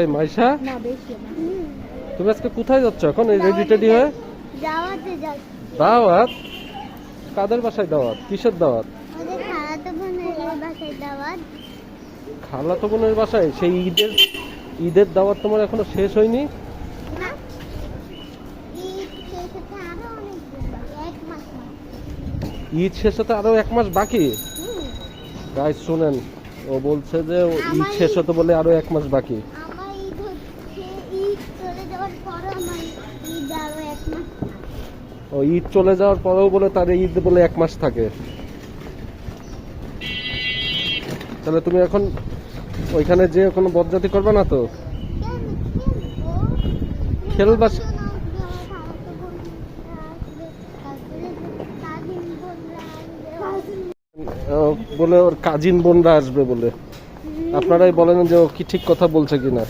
এই মাইশা, তুমি আজকে কোথায় যাচ্ছ এখন? এই রেডি টেডি হয়ে দাওয়াতে যাচ্ছি। দাওয়াত? কাদের বাসায় দাওয়াত? কিসের দাওয়াত? ওদের খালাতো বোনের বাসায় দাওয়াত। খালাতো বোনের বাসায়? সেই ঈদের দাওয়াত তোমার এখনো শেষ হয়নি? না, ঈদ শেষ হতে আরো অনেক দিন বাকি, 1 মাস বাকি। ঈদ শেষ হতে আরো 1 মাস বাকি? হুম। গাইস শুনেন, ও বলছে যে ঈদ শেষ হতে বলে আরো 1 মাস বাকি। আমার ঈদ হচ্ছে, ঈদ চলে যাওয়ার পরও আমার ঈদ আরো 1 মাস। ও ঈদ চলে যাওয়ার পরেও বলে তার ঈদ বলে 1 মাস থাকে। তাহলে তুমি এখন ওইখানে যে কোনো বদজাতি করবে না তো? খেলবা? বলে ওর কাজিন বোনরা আসবে বলে। আপনারাই বলেন যে ও কি ঠিক কথা বলছে কিনা।